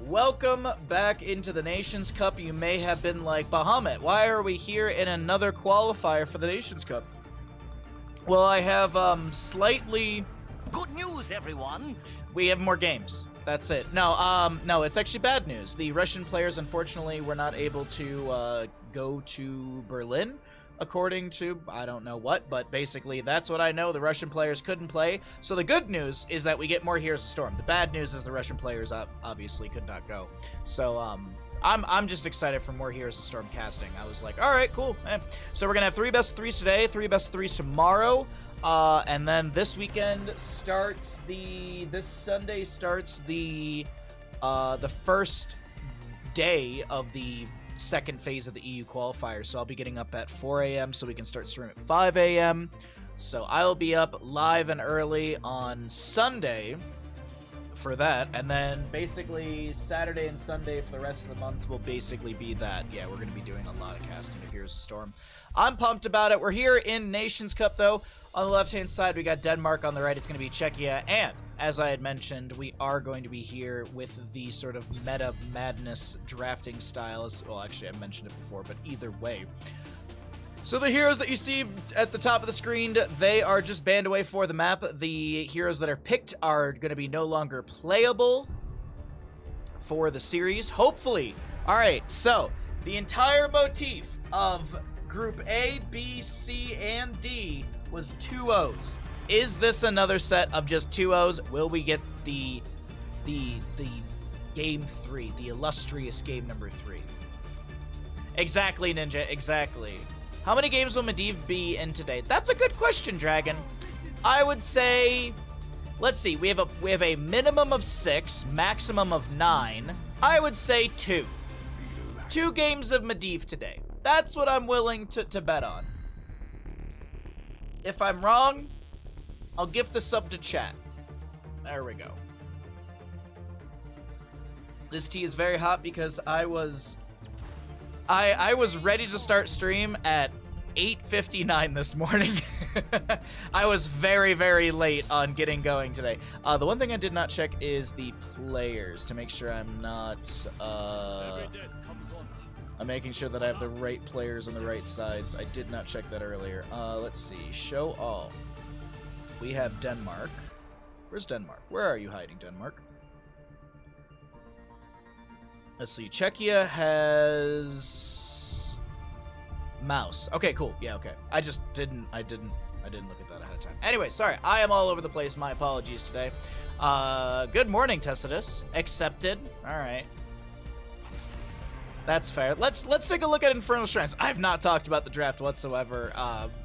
Welcome back into the Nations Cup. You may have been like, Bahamut, why are we here in another qualifier for the Nations Cup? Well, I have slightly... Good news, everyone! We have more games. That's it. No, it's actually bad news. The Russian players, unfortunately, were not able to go to Berlin, according to, I don't know what, but basically that's what I know. The Russian players couldn't play. So the good news is that we get more Heroes of Storm. The bad news is the Russian players obviously could not go. So I'm just excited for more Heroes of Storm casting. I was like, all right, cool. So we're gonna have 3 best of 3s today, 3 best of 3s tomorrow, and then this weekend starts this Sunday starts the first day of the second phase of the EU qualifier, so I'll be getting up at 4 a.m. so we can start streaming at 5 a.m. So I'll be up live and early on Sunday for that, and then basically Saturday and Sunday for the rest of the month will basically be that. Yeah, we're going to be doing a lot of casting of Heroes of Storm. I'm pumped about it. We're here in Nations Cup, though. On the left-hand side, we got Denmark. On the right, it's going to be Czechia, and as I had mentioned, we are going to be here with the sort of meta madness drafting styles. Well, actually, I mentioned it before, but either way. So the heroes that you see at the top of the screen, they are just banned away for the map. The heroes that are picked are going to be no longer playable for the series, hopefully. All right, so the entire motif of Group A, B, C, and D was 2 O's. Is this another set of just 2 O's? Will we get the game 3, the illustrious game number 3? Exactly, Ninja, exactly. How many games will Medivh be in today? That's a good question, Dragon. I would say, let's see, we have a minimum of 6, maximum of 9. I would say 2. 2 games of Medivh today. That's what I'm willing to bet on. If I'm wrong, I'll gift a sub to chat. There we go. This tea is very hot because I was ready to start stream at 8:59 this morning. I was very, very late on getting going today. The one thing I did not check is the players to make sure I'm not... I'm making sure that I have the right players on the right sides. I did not check that earlier. Let's see. Show all. We have Denmark. Where's Denmark? Where are you hiding, Denmark? Let's see. Czechia has mouse. Okay, cool. Yeah, okay. I didn't look at that ahead of time. Anyway, sorry. I am all over the place. My apologies today. Good morning, Tacitus. Accepted. All right. That's fair. Let's take a look at Infernal Shrines. I've not talked about the draft whatsoever.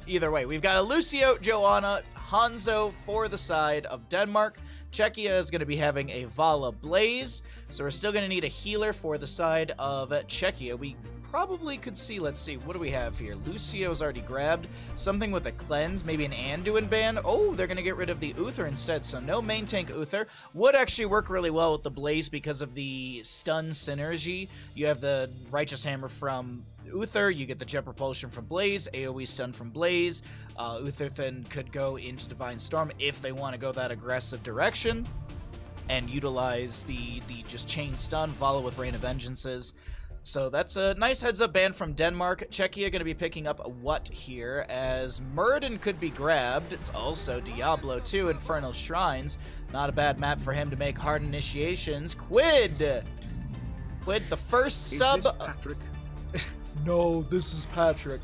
Either way, we've got a Lucio, Joanna, Hanzo for the side of Denmark. Czechia is going to be having a Vala Blaze, so we're still going to need a healer for the side of Czechia. We probably could see, let's see, what do we have here? Lucio's already grabbed something with a cleanse, maybe an Anduin ban. Oh, they're going to get rid of the Uther instead, so no main tank Uther. Would actually work really well with the Blaze because of the stun synergy. You have the Righteous Hammer from Uther, you get the Jet Propulsion from Blaze, AoE stun from Blaze. Uther then could go into Divine Storm if they want to go that aggressive direction and utilize the just chain stun, Vala with Rain of Vengeances. So that's a nice heads-up ban from Denmark. Czechia going to be picking up what here, as Muradin could be grabbed. It's also Diablo 2, Infernal Shrines. Not a bad map for him to make hard initiations. Quid, the first sub... Is this Patrick? No, this is Patrick.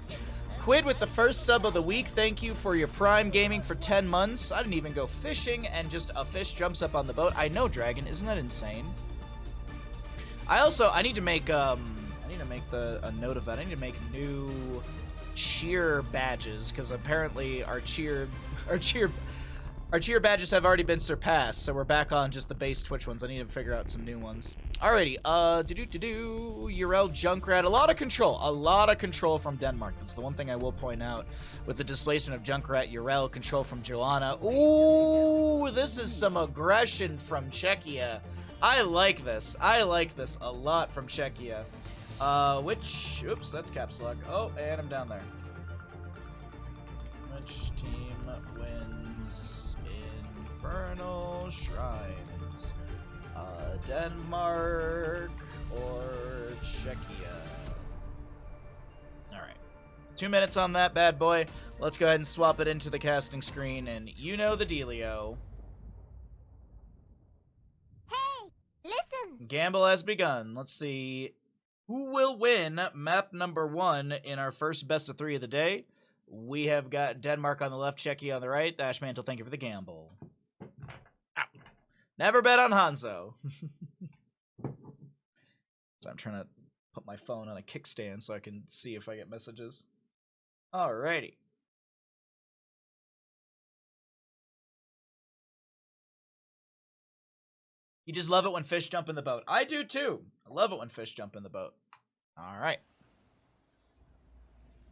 Quid with the first sub of the week. Thank you for your Prime Gaming for 10 months. I didn't even go fishing, and just a fish jumps up on the boat. I know, Dragon. Isn't that insane? I need to make a note of that. I need to make new cheer badges, because apparently our cheer badges have already been surpassed, so we're back on just the base Twitch ones. I need to figure out some new ones. Alrighty, Urel Junkrat, a lot of control from Denmark. That's the one thing I will point out with the displacement of Junkrat, Urel, control from Joanna. Ooh, this is some aggression from Czechia. I like this a lot from Czechia. Oops, that's caps lock. Oh, and I'm down there. Which team wins Infernal Shrines? Denmark or Czechia? All right. 2 minutes on that bad boy. Let's go ahead and swap it into the casting screen, and you know the dealio. Hey, listen! Gamble has begun. Let's see who will win map number 1 in our first best of 3 of the day. We have got Denmark on the left, Czechia on the right. Dash Mantle, thank you for the gamble. Ow. Never bet on Hanzo. So I'm trying to put my phone on a kickstand so I can see if I get messages. Alrighty. You just love it when fish jump in the boat. I do too. I love it when fish jump in the boat. Alright.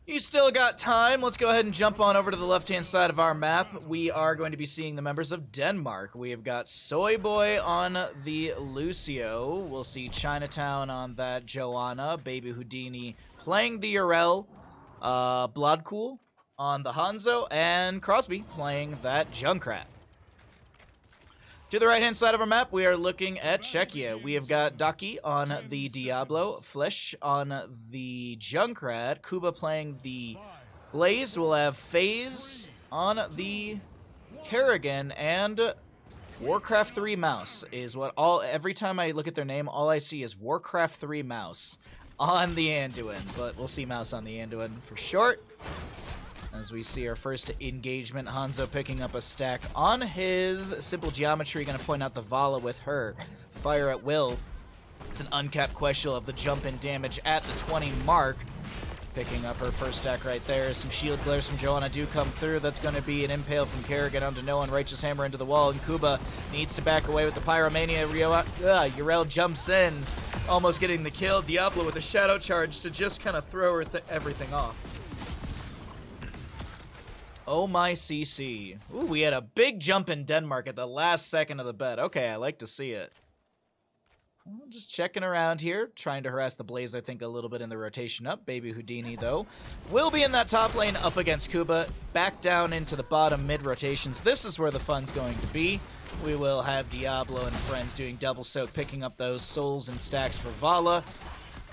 You still got time. Let's go ahead and jump on over to the left-hand side of our map. We are going to be seeing the members of Denmark. We have got Soy Boy on the Lucio. We'll see Chinatown on that Joanna. Baby Houdini playing the Urel. Bloodcool on the Hanzo. And Crosby playing that Junkrat. To the right-hand side of our map, we are looking at Czechia. We have got Daki on the Diablo, Flesh on the Junkrat, Kuba playing the Blaze. We'll have FaZe on the Kerrigan, and Warcraft 3 Mouse is what every time I look at their name, all I see is Warcraft 3 Mouse on the Anduin, but we'll see Mouse on the Anduin for short. As we see our first engagement, Hanzo picking up a stack on his Simple Geometry. Going to point out the Vala with her. Fire at will. It's an uncapped question of the jump-in damage at the 20 mark. Picking up her first stack right there. Some shield glares from Joanna do come through. That's going to be an impale from Kerrigan onto no one. Righteous Hammer into the wall, and Kuba needs to back away with the Pyromania. Urel jumps in, almost getting the kill. Diablo with a Shadow Charge to just kind of throw everything off. Oh my CC. Ooh, we had a big jump in Denmark at the last second of the bet. Okay, I like to see it. Just checking around here, trying to harass the Blaze, I think, a little bit in the rotation up. Baby Houdini, though, will be in that top lane up against Kuba. Back down into the bottom mid rotations. This is where the fun's going to be. We will have Diablo and friends doing double soak, picking up those souls and stacks for Vala.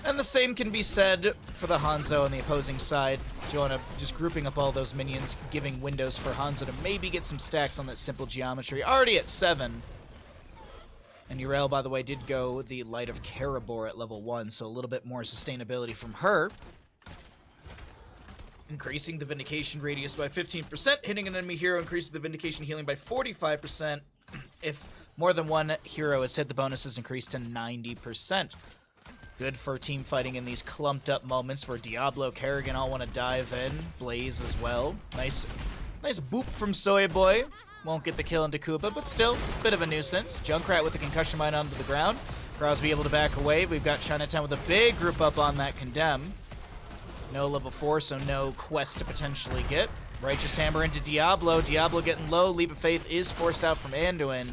And the same can be said for the Hanzo on the opposing side. Joanna just grouping up all those minions, giving windows for Hanzo to maybe get some stacks on that Simple Geometry. Already at 7. And Urel, by the way, did go the Light of Karabor at level 1, so a little bit more sustainability from her. Increasing the Vindication radius by 15%. Hitting an enemy hero increases the Vindication healing by 45%. If more than one hero is hit, the bonus is increased to 90%. Good for team fighting in these clumped up moments where Diablo, Kerrigan all want to dive in. Blaze as well. Nice boop from Soy Boy. Won't get the kill into Kuba, but still, bit of a nuisance. Junkrat with the concussion mine onto the ground. Crosby able to back away. We've got Chinatown with a big group up on that Condemn. No level 4, so no quest to potentially get. Righteous Hammer into Diablo. Diablo getting low. Leap of Faith is forced out from Anduin.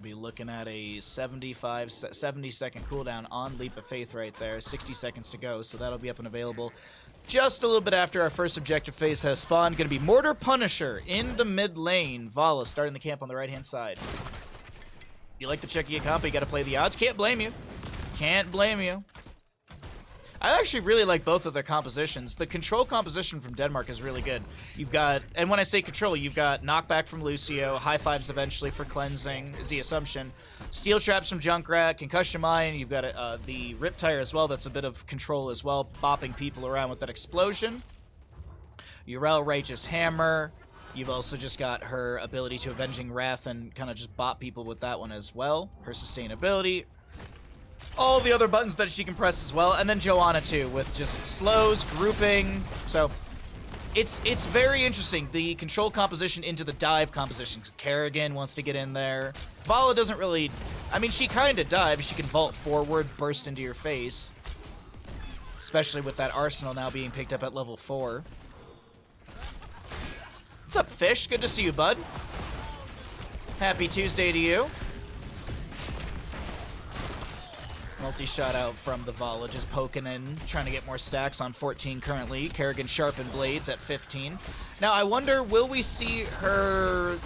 Be looking at a 70 second cooldown on Leap of Faith right there. 60 seconds to go, so that'll be up and available just a little bit after our first objective phase has spawned. Going to be Mortar Punisher in the mid lane. Vala starting the camp on the right-hand side. You like the Czechia comp, you got to play the odds. Can't blame you. Can't blame you. I actually really like both of their compositions. The control composition from Denmark is really good. You've got, and when I say control, you've got knockback from Lucio, high fives eventually for cleansing is the assumption. Steel traps from Junkrat, concussion mine. You've got the Riptire as well. That's a bit of control as well, bopping people around with that explosion. Urel Righteous Hammer. You've also just got her ability to Avenging Wrath and kind of just bop people with that one as well. Her sustainability. All the other buttons that she can press as well, and then Joanna too, with just slows, grouping. So it's very interesting. The control composition into the dive composition. Kerrigan wants to get in there. Vala doesn't really, I mean, she kind of dives. She can vault forward, burst into your face. Especially with that arsenal now being picked up at level 4. What's up, Fish? Good to see you, bud. Happy Tuesday to you. Multi-shot out from the Vala, just poking in, trying to get more stacks on 14 currently. Kerrigan Sharpened Blades at 15. Now, I wonder, will we see her...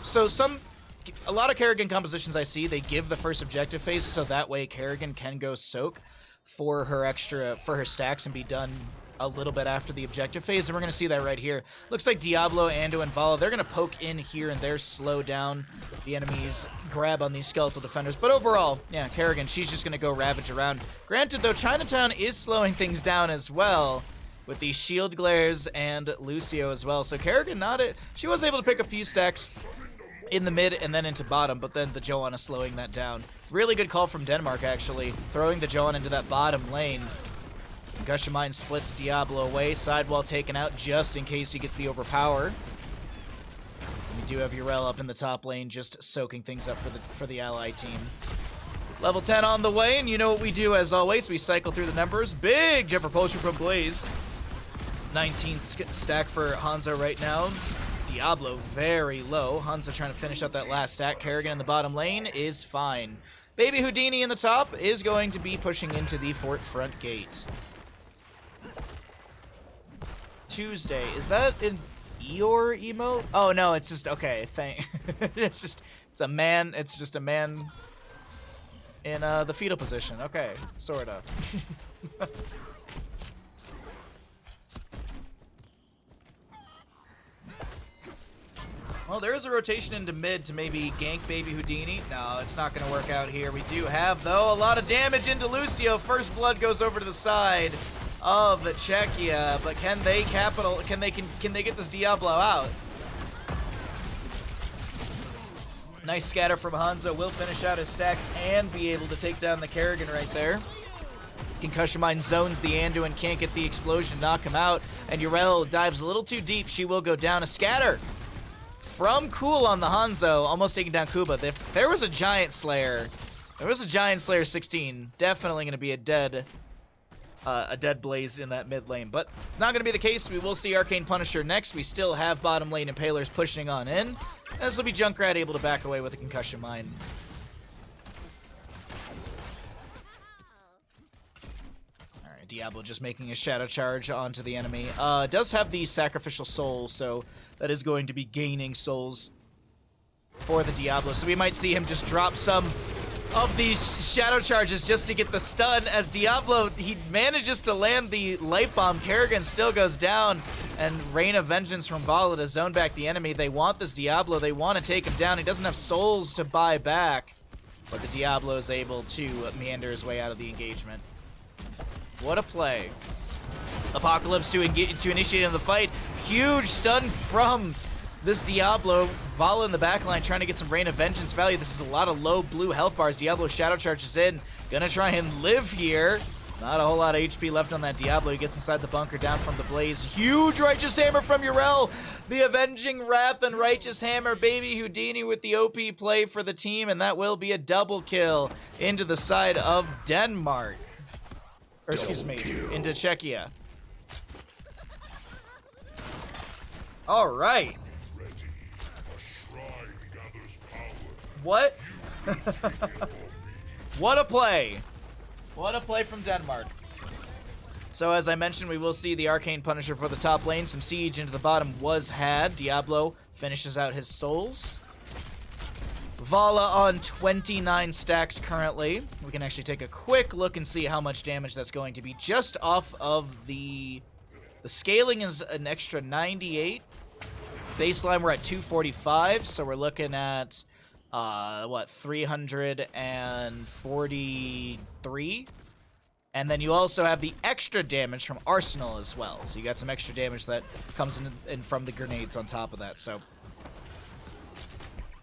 So some a lot of Kerrigan compositions I see, they give the first objective phase so that way Kerrigan can go soak for her stacks and be done a little bit after the objective phase, and we're going to see that right here. Looks like Diablo, Ando, and Vala, they're going to poke in here and there, slow down the enemy's grab on these skeletal defenders. But overall, yeah, Kerrigan, she's just going to go ravage around. Granted, though, Chinatown is slowing things down as well with the shield glares and Lucio as well. So Kerrigan, she was able to pick a few stacks in the mid and then into bottom, but then the Johanna slowing that down. Really good call from Denmark, actually, throwing the Johanna into that bottom lane. Concussion Mine splits Diablo away. Sidewall taken out just in case he gets the overpower. We do have Yrel up in the top lane, just soaking things up for the ally team. Level 10 on the way, and you know what we do as always. We cycle through the numbers. Big jet propulsion from Blaze. 19th stack for Hanzo right now. Diablo very low. Hanzo trying to finish up that last stack. Kerrigan in the bottom lane is fine. Baby Houdini in the top is going to be pushing into the fort front gate. Tuesday, is that an Eeyore emote? Oh no, it's just okay. It's a man in the fetal position. Okay, sorta. Well, there is a rotation into mid to maybe gank Baby Houdini. No, it's not going to work out here. We do have, though, a lot of damage into Lucio. First blood goes over to the side of the Czechia, but can they get this Diablo out? Nice scatter from Hanzo. Will finish out his stacks and be able to take down the Kerrigan right there. Concussion Mine zones the Ando and can't get the explosion to knock him out. And Yrel dives a little too deep. She will go down. A scatter from Cool on the Hanzo, almost taking down Kuba. If there was a Giant Slayer, 16, definitely going to be a dead Blaze in that mid lane, but not going to be the case. We will see Arcane Punisher next. We still have bottom lane Impalers pushing on in. This will be Junkrat able to back away with a Concussion Mine. Alright, Diablo just making a Shadow Charge onto the enemy. Does have the Sacrificial Soul, so that is going to be gaining souls for the Diablo. So we might see him just drop some of these Shadow Charges just to get the stun. As Diablo, he manages to land the Light Bomb. Kerrigan still goes down, and Rain of Vengeance from Vala to zone back the enemy. They want this Diablo. They want to take him down. He doesn't have souls to buy back, but the Diablo is able to meander his way out of the engagement. What a play. Apocalypse to initiate the fight. Huge stun from this Diablo. Vala in the backline trying to get some Rain of Vengeance value. This is a lot of low blue health bars. Diablo Shadow Charges in. Gonna try and live here. Not a whole lot of HP left on that Diablo. He gets inside the bunker, down from the Blaze. Huge Righteous Hammer from Yrel. The Avenging Wrath and Righteous Hammer. Baby Houdini with the OP play for the team, and that will be a double kill into the side of Denmark. Or excuse me, into Czechia. All right. What? What a play. What a play from Denmark. So as I mentioned, we will see the Arcane Punisher for the top lane. Some siege into the bottom was had. Diablo finishes out his souls. Vala on 29 stacks currently. We can actually take a quick look and see how much damage that's going to be. Just off of the scaling is an extra 98. Baseline, we're at 245, so we're looking at, 343? And then you also have the extra damage from Arsenal as well. So you got some extra damage that comes in from the grenades on top of that, so.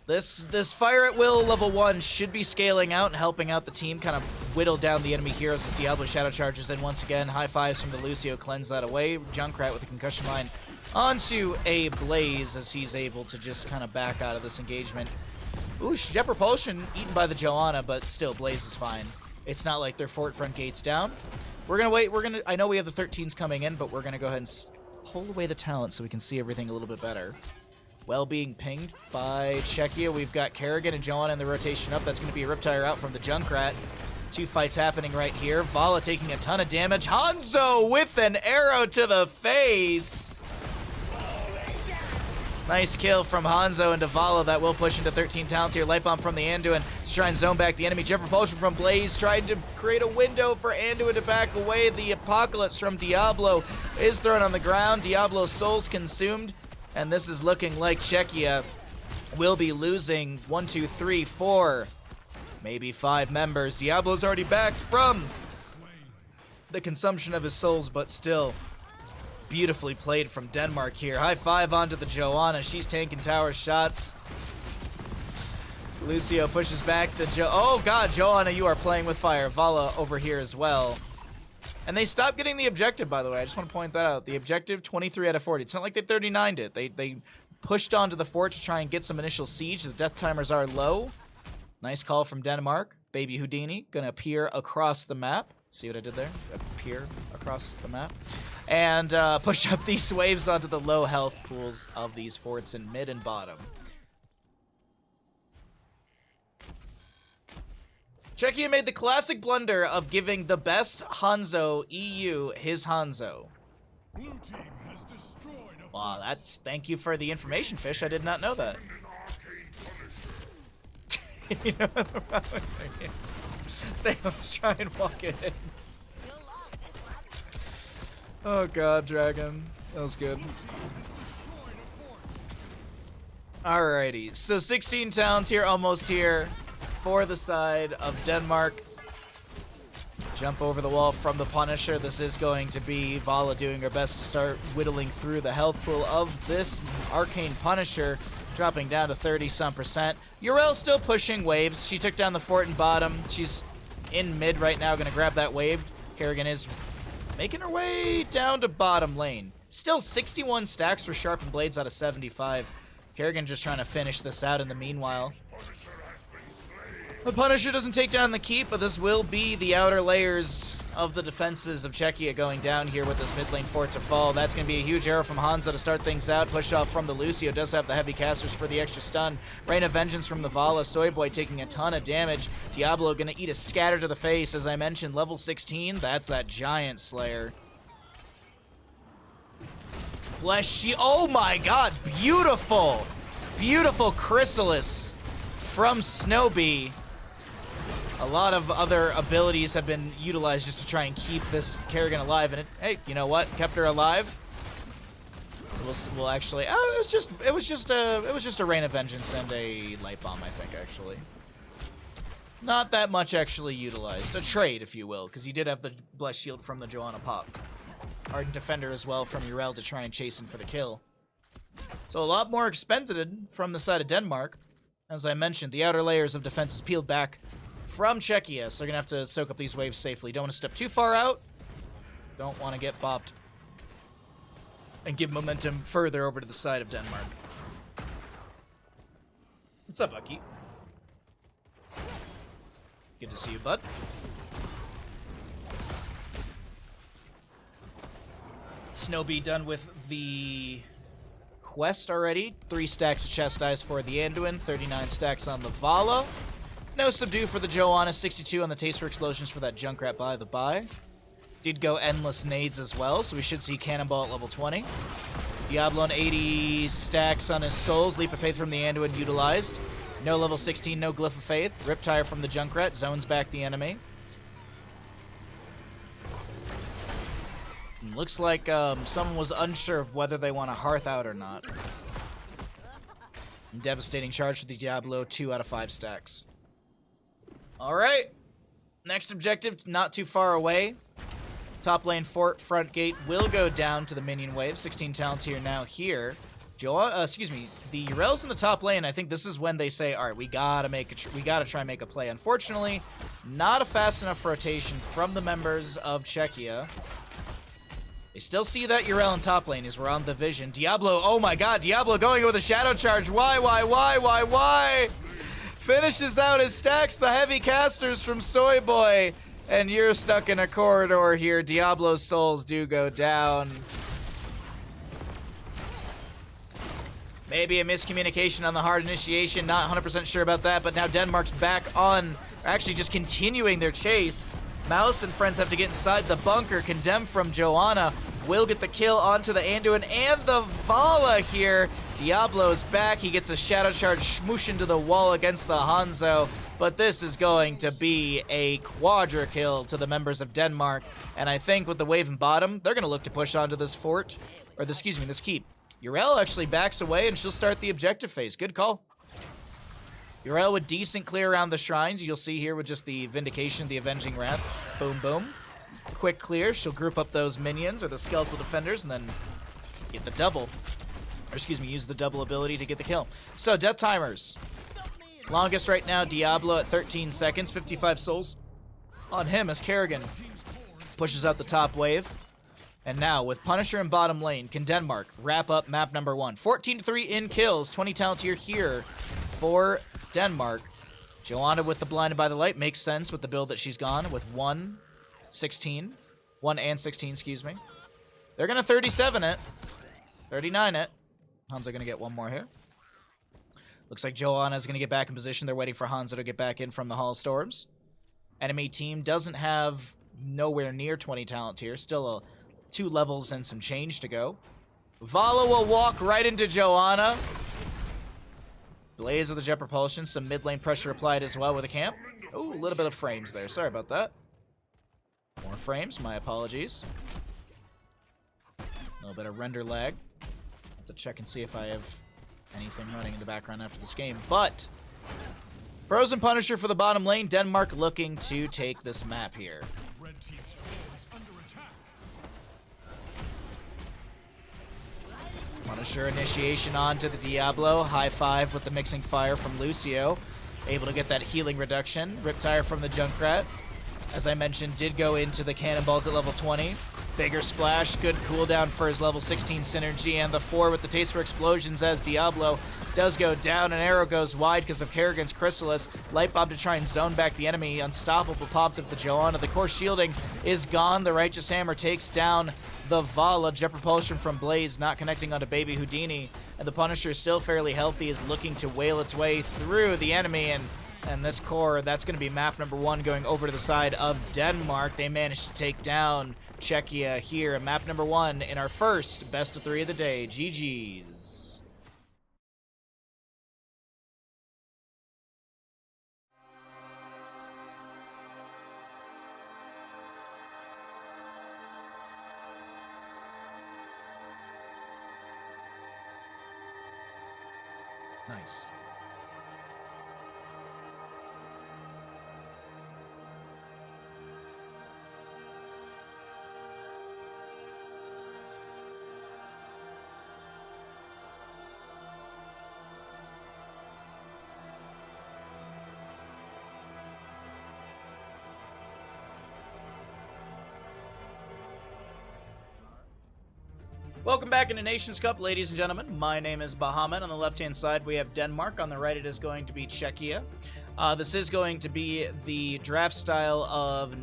This Fire at Will level 1 should be scaling out and helping out the team, kind of whittle down the enemy heroes as Diablo Shadow Charges in once again. High fives from the Lucio, cleanse that away. Junkrat with a Concussion Mine onto a Blaze as he's able to just kind of back out of this engagement. Ooh, Jet Propulsion eaten by the Johanna, but still, Blaze is fine. It's not like their fort front gate's down. We're gonna wait, I know we have the 13s coming in, but we're gonna go ahead and hold away the talent so we can see everything a little bit better. Well being pinged by Czechia. We've got Kerrigan and Johanna in the rotation up. That's gonna be a Riptire out from the Junkrat. Two fights happening right here. Vala taking a ton of damage. Hanzo with an arrow to the face. Nice kill from Hanzo and Davala. That will push into 13 talent here. Light Bomb from the Anduin to try and zone back the enemy. Jet Propulsion from Blaze trying to create a window for Anduin to back away. The Apocalypse from Diablo is thrown on the ground. Diablo's soul's consumed. And this is looking like Czechia will be losing 1, 2, 3, 4, maybe 5 members. Diablo's already back from the consumption of his souls, but still beautifully played from Denmark here. High five onto the Joanna. She's tanking tower shots. Lucio pushes back the oh god, Joanna, you are playing with fire. Vala over here as well. And they stopped getting the objective, by the way. I just want to point that out. The objective, 23 out of 40. It's not like they 39'd it. They pushed onto the fort to try and get some initial siege. The death timers are low. Nice call from Denmark. Baby Houdini gonna appear across the map. See what I did there? Appear across the map. And push up these waves onto the low health pools of these forts in mid and bottom. Czechia made the classic blunder of giving the best Hanzo EU his Hanzo. Blue team has destroyed a Wow, that's thank you for the information, Fish. I did not know that. You know what the problem is? They let's try and walk it in. Oh god, Dragon. That was good. Alrighty, so 16 talent here, almost here for the side of Denmark. Jump over the wall from the Punisher. This is going to be Vala doing her best to start whittling through the health pool of this Arcane Punisher, dropping down to 30-some%. Yrel still pushing waves. She took down the fort in bottom. She's in mid right now, gonna grab that wave. Kerrigan is making her way down to bottom lane. Still 61 stacks for Sharpened Blades out of 75. Kerrigan just trying to finish this out in the meanwhile. The Punisher doesn't take down the keep, but this will be the outer layers of the defenses of Czechia going down here with this mid lane fort to fall. That's going to be a huge arrow from Hanzo to start things out. Push off from the Lucio. Does have the heavy casters for the extra stun. Rain of Vengeance from the Vala. Soyboy taking a ton of damage. Diablo going to eat a scatter to the face. As I mentioned, level 16. That's that Giant Slayer. Bless she. Oh my god. Beautiful. Beautiful Chrysalis from Snowbee. A lot of other abilities have been utilized just to try and keep this Kerrigan alive, and it, hey, you know what? Kept her alive. So we'll actually. Oh, it was just a Rain of Vengeance and a Light Bomb, I think, actually. Not that much actually utilized. A trade, if you will, because you did have the Blessed Shield from the Joanna pop. Ardent Defender as well from Yrel to try and chase him for the kill. So a lot more expended from the side of Denmark. As I mentioned, the outer layers of defense is peeled back from Czechia, so they're going to have to soak up these waves safely. Don't want to step too far out. Don't want to get bopped. And give momentum further over to the side of Denmark. What's up, Bucky? Good to see you, bud. Snowbee done with the quest already. 3 stacks of chastise for the Anduin, 39 stacks on the Vala. No subdue for the Joanna, 62 on the Taste for Explosions for that Junkrat by the by. Did go Endless Nades as well, so we should see Cannonball at level 20. Diablo on 80 stacks on his souls. Leap of Faith from the Anduin utilized. No level 16, no Glyph of Faith. Riptire from the Junkrat, zones back the enemy. Looks like someone was unsure of whether they want to Hearth out or not. Devastating charge for the Diablo, 2 out of 5 stacks. Alright. Next objective, not too far away. Top lane fort, front gate will go down to the minion wave. 16 talent here now here. The Yrel's in the top lane. I think this is when they say, all right, we gotta try and make a play. Unfortunately, not a fast enough rotation from the members of Czechia. They still see that Yrel in top lane as we're on the vision. Diablo, oh my god, Diablo going with a shadow charge. Why? Finishes out his stacks, the heavy casters from Soyboy. And you're stuck in a corridor here. Diablo's souls do go down. Maybe a miscommunication on the hard initiation. Not 100% sure about that, but now Denmark's back on, actually just continuing their chase. Mouse and friends have to get inside the bunker. Condemned from Joanna. will get the kill onto the Anduin and the Vala here. Diablo's back. He gets a Shadow Charge smoosh into the wall against the Hanzo. But this is going to be a quadra kill to the members of Denmark. And I think with the wave and bottom, they're going to look to push onto this fort. Or, this keep. Yrel actually backs away, and she'll start the objective phase. Good call. Yrel with decent clear around the shrines. You'll see here with just the Vindication, the Avenging Wrath. Boom, boom. Quick clear. She'll group up those minions or the skeletal defenders and then get the double. Or excuse me, use the double ability to get the kill. So, death timers. Longest right now, Diablo at 13 seconds, 55 souls on him as Kerrigan pushes out the top wave. And now, with Punisher in bottom lane, can Denmark wrap up map number 1? 14-3 in kills, 20 talent tier here for Denmark. Joanna with the Blinded by the Light makes sense with the build that she's gone with 1 and 16, excuse me. They're going to 37 it, 39 it. Hanzo going to get one more here. Looks like Joanna's going to get back in position. They're waiting for Hanzo to get back in from the Hall of Storms. Enemy team doesn't have nowhere near 20 talent tier. Still 2 levels and some change to go. Vala will walk right into Joanna. Blaze with the jet propulsion. Some mid lane pressure applied as well with a camp. Ooh, a little bit of frames there. Sorry about that. More frames. My apologies. A little bit of render lag. Have to check and see if I have anything running in the background after this game. But Frozen Punisher for the bottom lane. Denmark looking to take this map here. Red team's core is under attack. Punisher initiation onto the Diablo. High five with the mixing fire from Lucio. Able to get that healing reduction. Riptire from the Junkrat. As I mentioned, did go into the cannonballs at level 20. Bigger splash, good cooldown for his level 16 synergy, and the 4 with the taste for explosions as Diablo does go down. An arrow goes wide because of Kerrigan's Chrysalis. Light Bomb to try and zone back the enemy. Unstoppable popped up the Joanna. The core shielding is gone. The Righteous Hammer takes down the Vala. Jet Propulsion from Blaze not connecting onto Baby Houdini. And the Punisher is still fairly healthy, is looking to whale its way through the enemy. And this core, that's going to be map number 1 going over to the side of Denmark. They managed to take down Czechia here at map number 1 in our first best of 3 of the day. GG's. Nice. Welcome back into Nations Cup, ladies and gentlemen. My name is Bahamut. On the left-hand side, we have Denmark. On the right, it is going to be Czechia. This is going to be the draft style of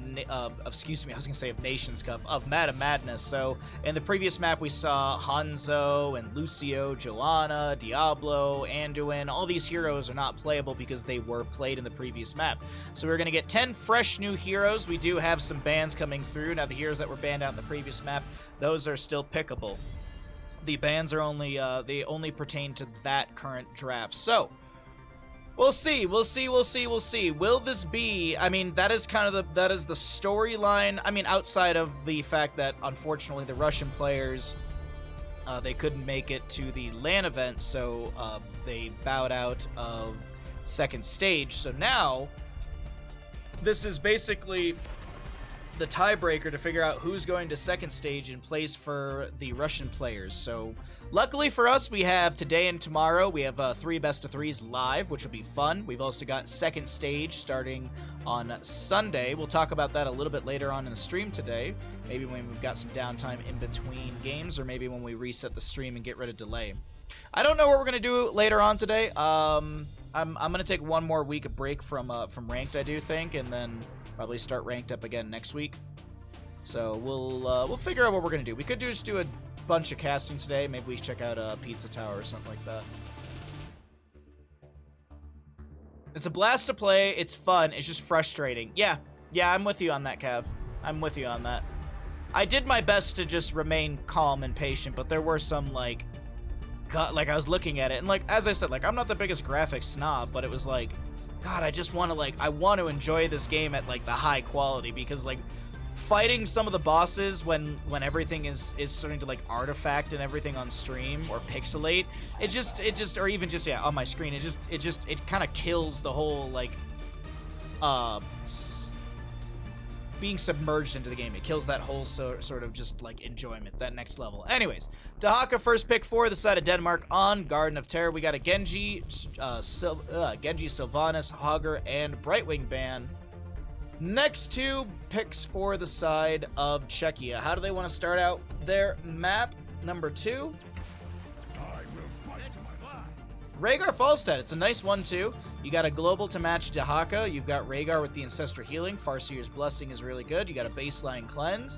Nations Cup, of Madam Madness. So, in the previous map, we saw Hanzo and Lucio, Joanna, Diablo, Anduin. All these heroes are not playable because they were played in the previous map. So, we're going to get 10 fresh new heroes. We do have some bans coming through. Now, the heroes that were banned out in the previous map, those are still pickable. The bans are only, they only pertain to that current draft. So, we'll see. Will this be, I mean, that is kind of that is the storyline. I mean, outside of the fact that, unfortunately, the Russian players, they couldn't make it to the LAN event, so they bowed out of second stage. So now, this is basically the tiebreaker to figure out who's going to second stage in place for the Russian players. So luckily for us, we have today and tomorrow, we have 3 best of 3s live, which will be fun. We've also got second stage starting on Sunday. We'll talk about that a little bit later on in the stream today. Maybe when we've got some downtime in between games, or maybe when we reset the stream and get rid of delay. I don't know what we're going to do later on today. I'm going to take one more week of break from ranked, I do think, and then probably start ranked up again next week. So we'll figure out what we're going to do. We could just do a bunch of casting today. Maybe we check out Pizza Tower or something like that. It's a blast to play. It's fun. It's just frustrating. Yeah, I'm with you on that, Kev. I'm with you on that. I did my best to just remain calm and patient, but there were some, like, I was looking at it, and, like, as I said, like, I'm not the biggest graphics snob, but it was like, God, I just want to, like, I want to enjoy this game at, like, the high quality, because, like, fighting some of the bosses when everything is starting to, like, artifact and everything on stream or pixelate, it just or even just, yeah, on my screen, it kind of kills the whole, like, being submerged into the game. It kills that whole sort of just, like, enjoyment, that next level. Anyways, Dahaka first pick for the side of Denmark on Garden of Terror. We got a Genji, Sylvanas, Hogger, and Brightwing ban. Next two picks for the side of Czechia. How do they want to start out their map? Number 2. Rhaegar Falstad. It's a nice 1-2. You got a global to match Dahaka. You've got Rhaegar with the Ancestral Healing. Farseer's Blessing is really good. You got a baseline cleanse.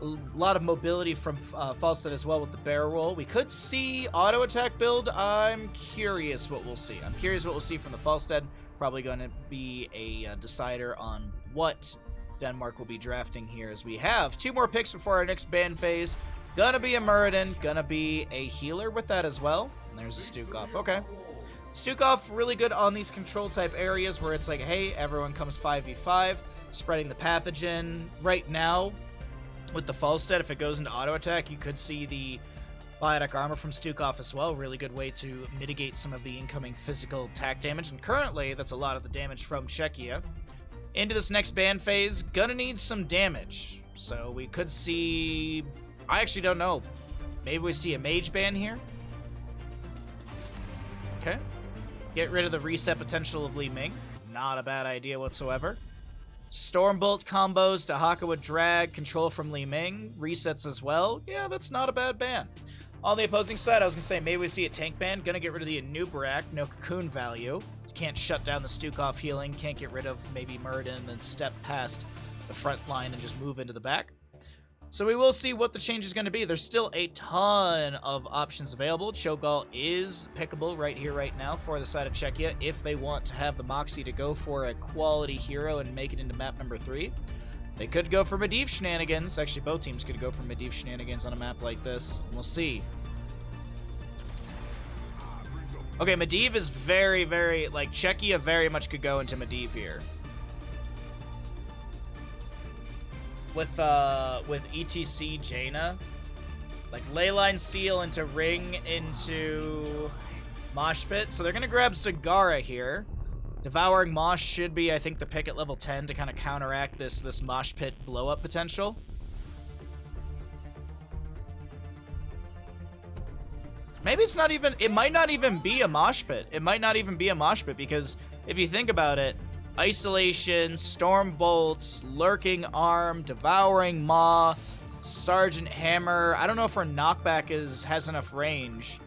A lot of mobility from Falstad as well with the barrel roll. We could see auto attack build. I'm curious what we'll see. I'm curious what we'll see from the Falstad. Probably going to be a decider on what Denmark will be drafting here, as we have 2 more picks before our next ban phase. Gonna be a Muradin, gonna be a healer with that as well. And there's a Stukov. Okay. Stukov really good on these control type areas where it's like, hey, everyone comes 5v5, spreading the pathogen. Right now, with the Falstad, if it goes into auto attack, you could see the Biotic Armor from Stukov as well. Really good way to mitigate some of the incoming physical attack damage. And currently, that's a lot of the damage from Czechia. Into this next ban phase, gonna need some damage. So we could see... I actually don't know. Maybe we see a mage ban here. Okay. Get rid of the reset potential of Li Ming. Not a bad idea whatsoever. Stormbolt combos, Dahaka with drag, control from Li Ming, resets as well. Yeah, that's not a bad ban. On the opposing side, I was going to say, maybe we see a tank ban. Gonna get rid of the Anubarak, no cocoon value. Can't shut down the Stukov healing, can't get rid of maybe Muradin, and then step past the front line and just move into the back. So we will see what the change is going to be. There's still a ton of options available. Cho'Gall is pickable right here, right now for the side of Czechia if they want to have the Moxie to go for a quality hero and make it into map number 3. They could go for Medivh shenanigans. Actually, both teams could go for Medivh shenanigans on a map like this. We'll see. Okay, Medivh is very, very... Like, Czechia very much could go into Medivh here. With ETC Jaina, like Leyline Seal into Ring into Mosh Pit. So they're gonna grab Zagara here. Devouring Mosh should be, I think, the pick at level 10 to kind of counteract this Mosh Pit blow up potential. Maybe it's not even. It might not even be a Mosh Pit. It might not even be a Mosh Pit because if you think about it. Isolation, Storm Bolts, Lurking Arm, Devouring Maw, Sergeant Hammer. I don't know if her knockback has enough range.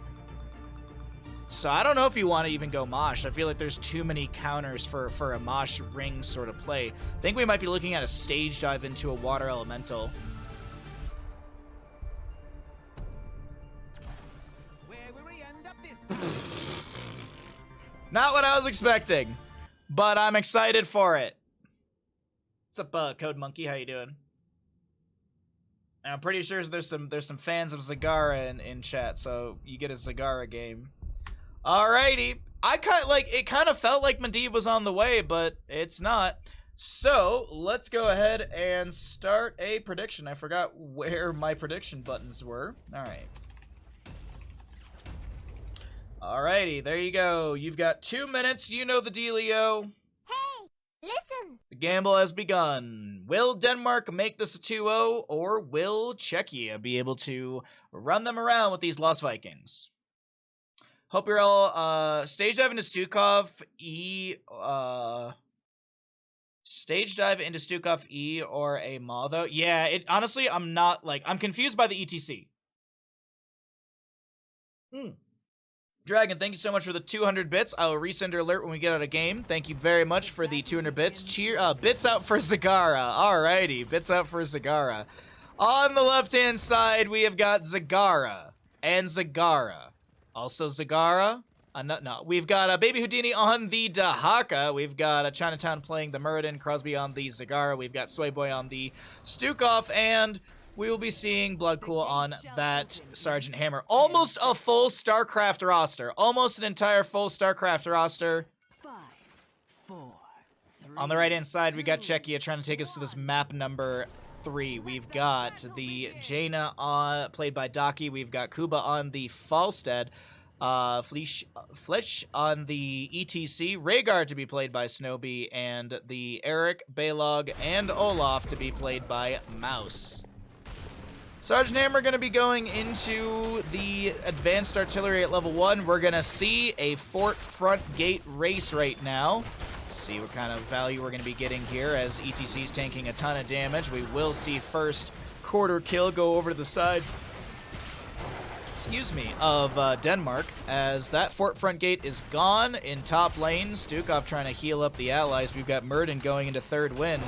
So I don't know if you want to even go Mosh. I feel like there's too many counters for a Mosh Ring sort of play. I think we might be looking at a stage dive into a Water Elemental. Where will we end up this time? Not what I was expecting. But I'm excited for it. What's up, Code Monkey? How you doing? And I'm pretty sure there's some fans of Zagara in chat, so you get a Zagara game. Alrighty. It kind of felt like Medivh was on the way, but it's not. So let's go ahead and start a prediction. I forgot where my prediction buttons were. Alright. Alrighty, there you go. You've got 2 minutes. You know the dealio. Hey, listen. The gamble has begun. Will Denmark make this a 2-0, or will Czechia be able to run them around with these Lost Vikings? Hope you're all, stage dive into Stukov E, stage dive into Stukov E or a Maw, though? Yeah, honestly, I'm confused by the ETC. Dragon, thank you so much for the 200 bits. I will resend your alert when we get out of game. Thank you very much for the 200 bits. Bits out for Zagara. Alrighty, bits out for Zagara. On the left-hand side, we have got Zagara and Zagara. Also Zagara. No. We've got Baby Houdini on the Dahaka. We've got Chinatown playing the Muradin. Crosby on the Zagara. We've got Swayboy on the Stukov. And we will be seeing Blood Cool on that Sergeant Hammer. Almost a full StarCraft roster. Almost an entire full StarCraft roster. 5, 4, 3. On the right-hand side, we got Czechia trying to take us to this map number 3. We've got the Jaina played by Daki. We've got Kuba on the Falstead. Flesh on the ETC. Rhaegar to be played by Snowbee. And the Eric, Balog, and Olaf to be played by Mouse. Sergeant Hammer going to be going into the advanced artillery at level 1. We're going to see a fort front gate race right now. Let's see what kind of value we're going to be getting here as ETC's tanking a ton of damage. We will see first quarter kill go over to the side, of Denmark, as that fort front gate is gone in top lane. Stukov trying to heal up the allies. We've got Murden going into third win.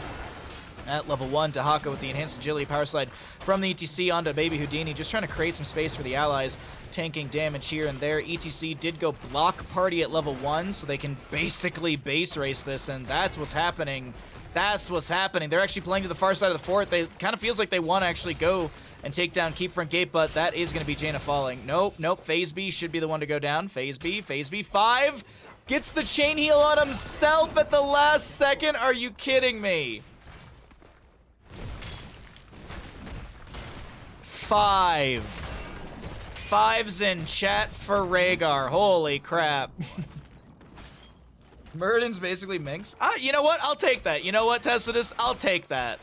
At level 1, Tahaka with the enhanced agility power slide from the ETC onto Baby Houdini, just trying to create some space for the allies, tanking damage here and there. ETC did go block party at level 1, so they can basically base race this, and that's what's happening. That's what's happening. They're actually playing to the far side of the fort. They kind of feels like they want to actually go and take down Keep Front Gate, but that is going to be Jaina falling. Nope. FaZe B should be the one to go down. FaZe B, 5 gets the chain heal on himself at the last second. Are you kidding me? 5's in chat for Rhaegar. Holy crap. Murden's basically Minx. You know what? I'll take that. You know what, Tacitus? I'll take that.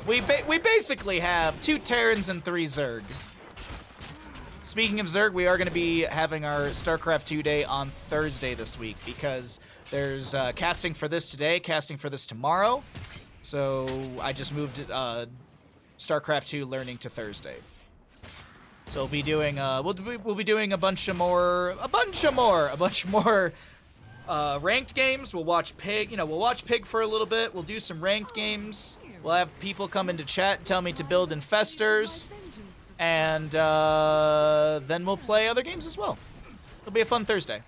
We basically have 2 Terrans and 3 Zerg. Speaking of Zerg, we are going to be having our StarCraft 2 day on Thursday this week because there's casting for this today, casting for this tomorrow. So I just moved StarCraft 2 learning to Thursday. So we'll be doing we'll be doing a bunch more ranked games. We'll watch Pig, we'll watch Pig for a little bit. We'll do some ranked games. We'll have people come into chat and tell me to build infestors, and then we'll play other games as well. It'll be a fun Thursday.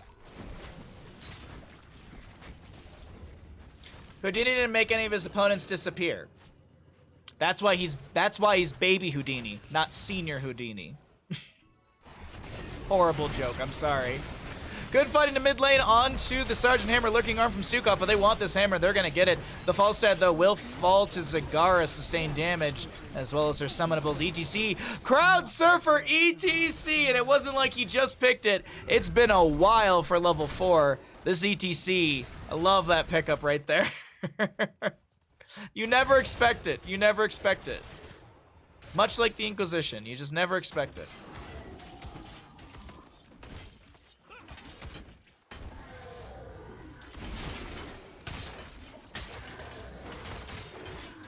Houdini didn't make any of his opponents disappear. That's why he's baby Houdini, not senior Houdini. Horrible joke, I'm sorry. Good fight in the mid lane onto the Sergeant Hammer, lurking arm from Stukov, but they want this hammer, they're gonna get it. The Falstad, though, will fall to Zagara, sustain damage, as well as their summonables. ETC, Crowd Surfer ETC, and it wasn't like he just picked it. It's been a while for level 4. This ETC, I love that pickup right there. You never expect it. You never expect it. Much like the Inquisition, you just never expect it.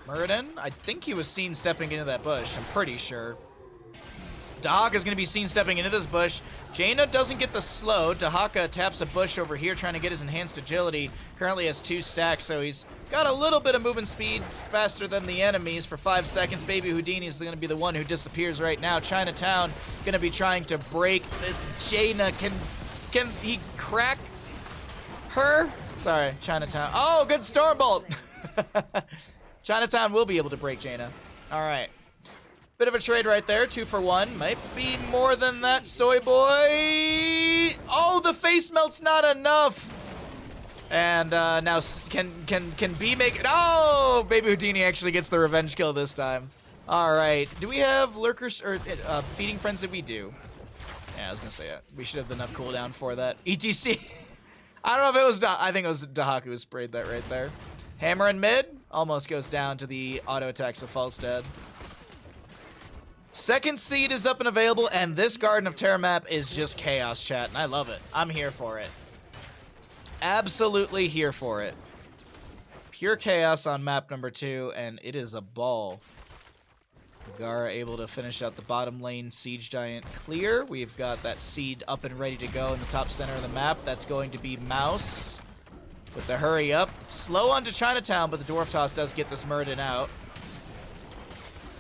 Muradin, I think he was seen stepping into that bush. I'm pretty sure. Dahaka is going to be seen stepping into this bush. Jaina doesn't get the slow. Dahaka taps a bush over here trying to get his enhanced agility. Currently has 2 stacks, so he's got a little bit of movement speed faster than the enemies for 5 seconds. Baby Houdini is going to be the one who disappears right now. Chinatown going to be trying to break this Jaina. Can he crack her? Sorry, Chinatown. Oh, good Stormbolt. Chinatown will be able to break Jaina. All right. Bit of a trade right there, 2 for 1. Might be more than that, soy boy. Oh, the face melt's not enough. And now can B make it? Oh, Baby Houdini actually gets the revenge kill this time. All right. Do we have lurkers or feeding friends? That we do. Yeah, I was gonna say it. We should have enough cooldown for that. ETC. I don't know if it was. I think it was Dahaka who sprayed that right there. Hammer in mid almost goes down to the auto attacks of Falstad. Second seed is up and available, and this Garden of Terror map is just chaos, chat, and I love it. I'm here for it. Absolutely here for it. Pure chaos on map number 2, and it is a ball. Gara able to finish out the bottom lane Siege Giant clear. We've got that seed up and ready to go in the top center of the map. That's going to be Mouse with the hurry up. Slow onto Chinatown, but the Dwarf Toss does get this Murden out.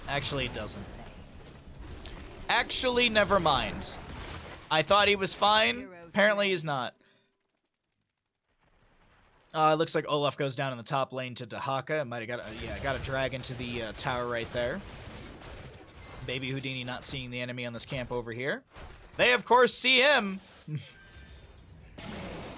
Actually, it doesn't. Actually, never mind. I thought he was fine. Apparently, he's not. It looks like Olaf goes down in the top lane to Dahaka. Might have got a drag into the tower right there. Baby Houdini not seeing the enemy on this camp over here. They, of course, see him.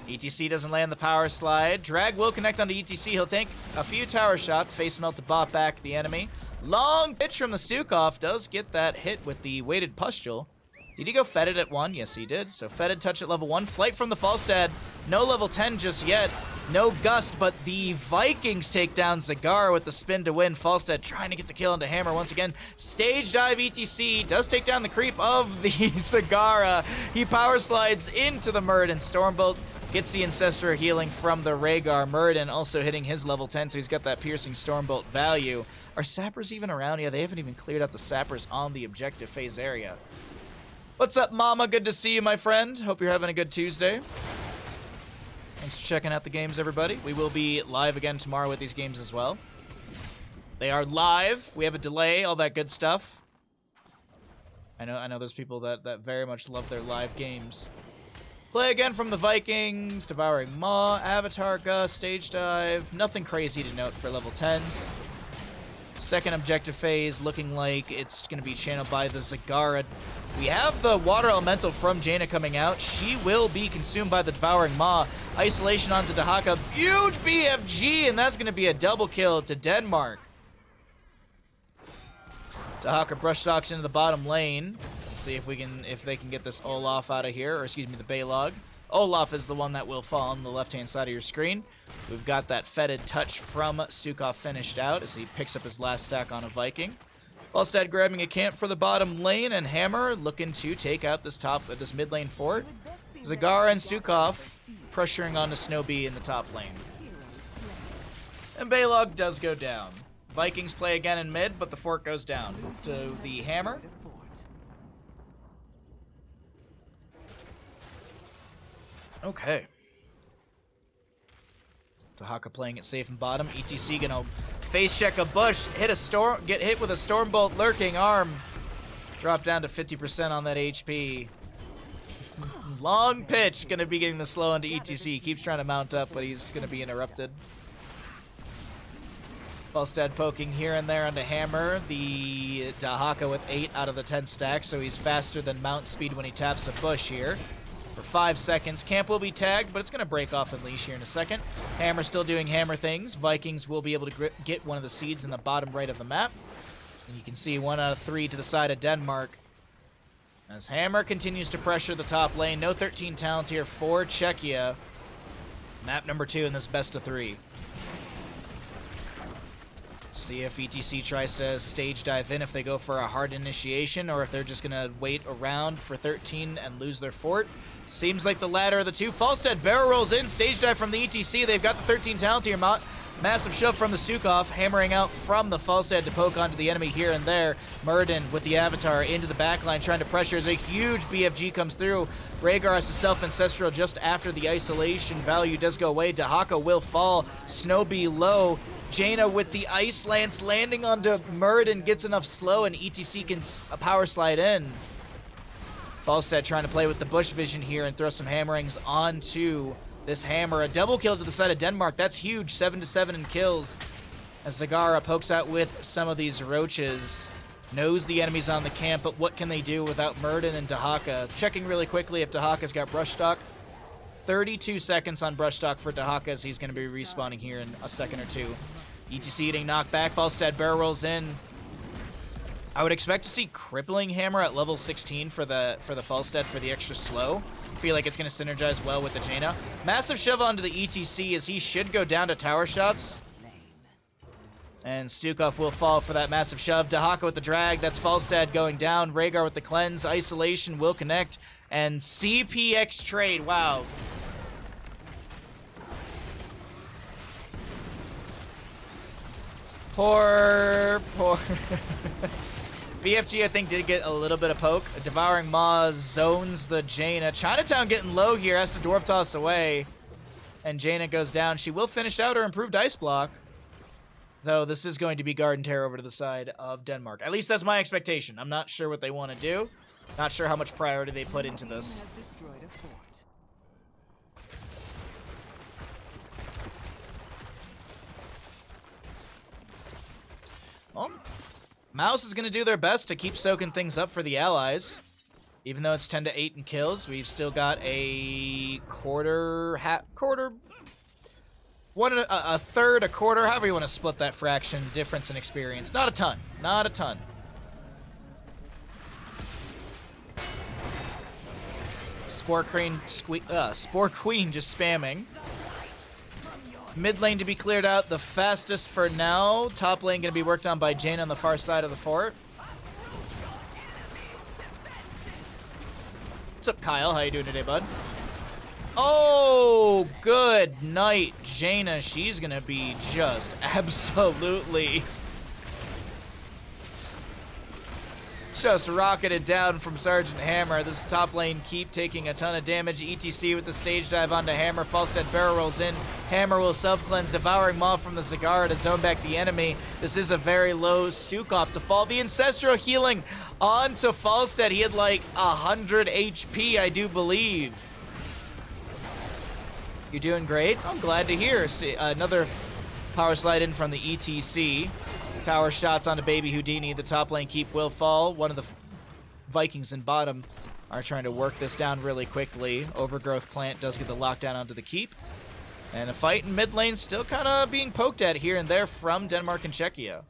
ETC doesn't land the power slide. Drag will connect onto ETC. He'll take a few tower shots. Face melt to bot back the enemy. Long pitch from the Stukov. Does get that hit with the weighted pustule. Did he go Fetid at 1? Yes, he did. So Fetid touch at level 1. Flight from the Falstad. No level 10 just yet. No Gust, but the Vikings take down Zagara with the spin to win. Falstad trying to get the kill into Hammer once again. Stage dive ETC does take down the creep of the Zagara. He power slides into the Muradin. Stormbolt gets the Ancestor healing from the Rhaegar. Muradin also hitting his level 10, so he's got that piercing Stormbolt value. Are Sappers even around? Yeah, they haven't even cleared out the Sappers on the objective phase area. What's up, Mama? Good to see you, my friend. Hope you're having a good Tuesday. Thanks for checking out the games, everybody. We will be live again tomorrow with these games as well. They are live. We have a delay, all that good stuff. I know there's people that very much love their live games. Play again from the Vikings, Devouring Maw, Avatar Gust, Stage Dive. Nothing crazy to note for level 10s. Second objective phase looking like it's going to be channeled by the Zagara. We have the Water Elemental from Jaina coming out. She will be consumed by the Devouring Maw. Isolation onto Dahaka. Huge BFG, and that's going to be a double kill to Denmark. Dahaka brush stocks into the bottom lane. Let's see if they can get this Olaf out of here, or excuse me, the Baylog. Olaf is the one that will fall on the left-hand side of your screen. We've got that Fetid touch from Stukov finished out as he picks up his last stack on a Viking. Falstad grabbing a camp for the bottom lane, and Hammer looking to take out this mid lane fort. Zagara and Stukov pressuring onto Snowbee in the top lane. And Baylog does go down. Vikings play again in mid, but the fort goes down. Move to the Hammer. Okay. Dahaka playing it safe in bottom. ETC gonna face check a bush, get hit with a Stormbolt lurking arm. Drop down to 50% on that HP. Long pitch, gonna be getting the slow onto ETC. Keeps trying to mount up, but he's gonna be interrupted. Falstad poking here and there onto Hammer. The Dahaka with 8 out of the 10 stacks, so he's faster than mount speed when he taps a bush here. For 5 seconds. Camp will be tagged, but it's going to break off and leash here in a second. Hammer still doing Hammer things. Vikings will be able to get one of the seeds in the bottom right of the map. And you can see 1 out of 3 to the side of Denmark. As Hammer continues to pressure the top lane. No 13 talent here for Czechia. Map number 2 in this best of 3. Let's see if ETC tries to stage dive in, if they go for a hard initiation, or if they're just going to wait around for 13 and lose their fort. Seems like the latter of the two. Falstad barrel rolls in, stage dive from the ETC. They've got the 13 talent here. Massive shove from the Stukov, hammering out from the Falstad to poke onto the enemy here and there. Muradin with the Avatar into the backline, trying to pressure as a huge BFG comes through. Rhaegar has a self-ancestral just after the isolation value does go away. Dahaka will fall. Snowbee low. Jaina with the Ice Lance landing onto Muradin, gets enough slow, and ETC can power slide in. Falstad trying to play with the bush vision here and throw some hammerings onto this Hammer. A double kill to the side of Denmark. That's huge. 7-7 in kills. As Zagara pokes out with some of these roaches. Knows the enemy's on the camp, but what can they do without Muradin and Dahaka? Checking really quickly if Dahaka's got brush stock. 32 seconds on brush stock for Dahaka as he's going to be respawning here in a second or two. ETC getting knocked back. Falstad barrel rolls in. I would expect to see Crippling Hammer at level 16 for the Falstad for the extra slow. I feel like it's going to synergize well with the Jaina. Massive shove onto the ETC as he should go down to tower shots. And Stukov will fall for that massive shove. Dahaka with the drag. That's Falstad going down. Rhaegar with the cleanse. Isolation will connect. And CPX trade. Wow. Poor. BFG, I think, did get a little bit of poke. Devouring Maw zones the Jaina. Chinatown getting low here. Has to dwarf toss away. And Jaina goes down. She will finish out her improved ice block. Though this is going to be guard and tear over to the side of Denmark. At least that's my expectation. I'm not sure what they want to do. Not sure how much priority they put into this. Well, Mouse is going to do their best to keep soaking things up for the allies. Even though it's 10 to 8 in kills, we've still got a quarter, a third, a quarter, however you want to split that fraction difference in experience. Not a ton. Not a ton. Spore Queen just spamming. Mid lane to be cleared out the fastest for now. Top lane going to be worked on by Jane on the far side of the fort. What's up, Kyle? How you doing today, bud? Oh, good night, Jaina. She's going to be just absolutely just rocketed down from Sergeant Hammer. This top lane keep taking a ton of damage. ETC with the stage dive onto Hammer. Falstad barrel rolls in. Hammer will self-cleanse, devouring Maw from the Zagara to zone back the enemy. This is a very low Stukov to fall. The Ancestral healing onto Falstad. He had like 100 HP, I do believe. You're doing great. I'm glad to hear. Another power slide in from the ETC. Tower shots onto Baby Houdini. The top lane keep will fall. One of the Vikings in bottom are trying to work this down really quickly. Overgrowth plant does get the lockdown onto the keep. And a fight in mid lane still kind of being poked at here and there from Denmark and Czechia.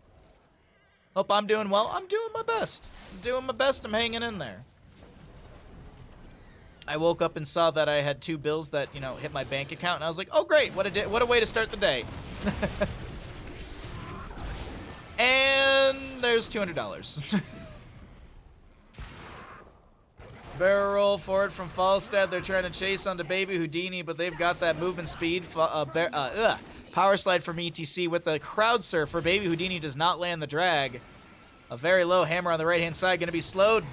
Hope I'm doing well. I'm doing my best. I'm doing my best. I'm hanging in there. I woke up and saw that I had 2 bills that, you know, hit my bank account, and I was like, oh great, what a way to start the day. And there's $200. Barrel roll forward from Falstad. They're trying to chase onto Baby Houdini, but they've got that movement speed. Power slide from ETC with the crowd surfer. Baby Houdini does not land the drag. A very low Hammer on the right-hand side, going to be slowed.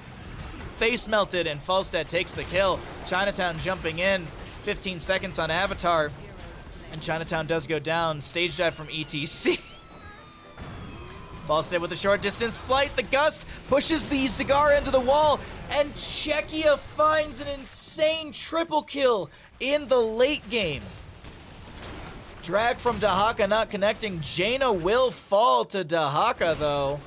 Face melted, and Falstad takes the kill. Chinatown jumping in. 15 seconds on Avatar. And Chinatown does go down. Stage dive from ETC. Falstad with a short distance flight. The gust pushes the Zagara into the wall, and Czechia finds an insane triple kill in the late game. Drag from Dahaka not connecting. Jaina will fall to Dahaka though.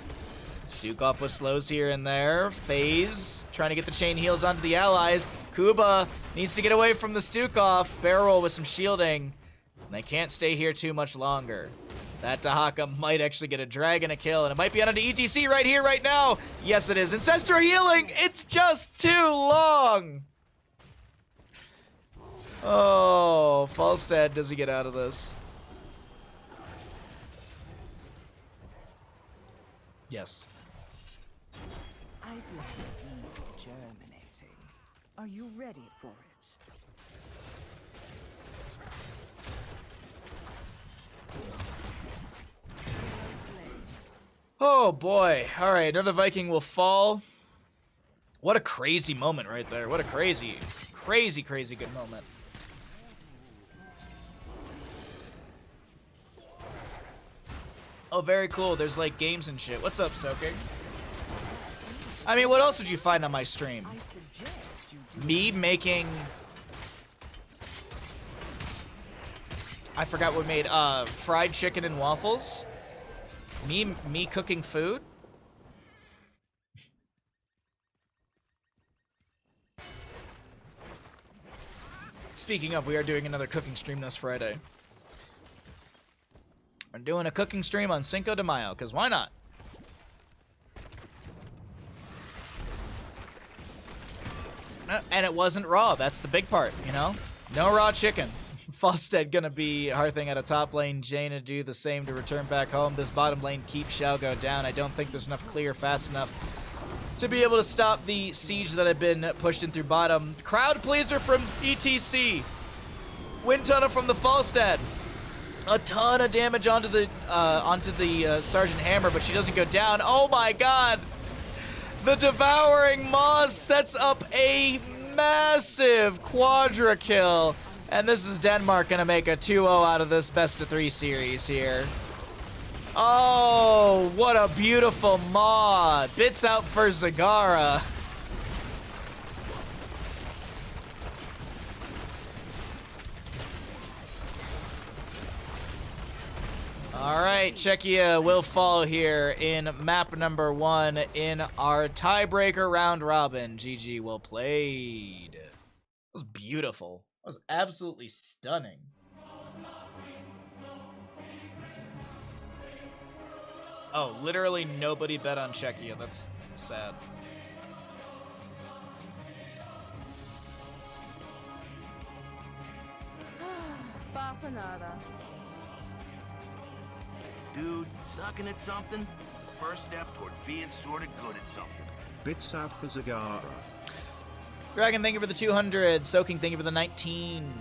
Stukov with slows here and there. FaZe trying to get the chain heals onto the allies. Kuba needs to get away from the Stukov. Barrel roll with some shielding. And they can't stay here too much longer. That Dahaka might actually get a drag and a kill, and it might be onto ETC right here, right now. Yes, it is. Ancestral healing. It's just too long. Oh, Falstad, does he get out of this? Yes. I've left seed germinating. Are you ready for it? Oh boy. All right, another Viking will fall. What a crazy moment right there. What a crazy good moment. Oh, very cool. There's like games and shit. What's up, Soaking? I mean, what else would you find on my stream? Me making... I forgot what we made. Fried chicken and waffles. Me cooking food. Speaking of, we are doing another cooking stream this Friday. We're doing a cooking stream on Cinco de Mayo, because why not? And it wasn't raw. That's the big part, you know? No raw chicken. Falstad gonna be hearthing at a top lane. Jaina do the same to return back home. This bottom lane keep shall go down. I don't think there's enough clear fast enough to be able to stop the siege that had been pushed in through bottom. Crowd pleaser from ETC. Wind tunnel from the Falstad. A ton of damage onto the Sergeant Hammer, but she doesn't go down. Oh my god! The Devouring Maw sets up a massive quadra kill. And this is Denmark gonna make a 2-0 out of this best of 3 series here. Oh, what a beautiful Maw. Bits out for Zagara. All right, Czechia will fall here in map number 1 in our tiebreaker round robin. GG, well played. That was beautiful. That was absolutely stunning. Oh, literally nobody bet on Czechia. That's sad. Bapanada. Dude, sucking at something is the first step towards being sort of good at something. Bits out for Zagara. Dragon, thank you for the 200. Soaking, thank you for the 19.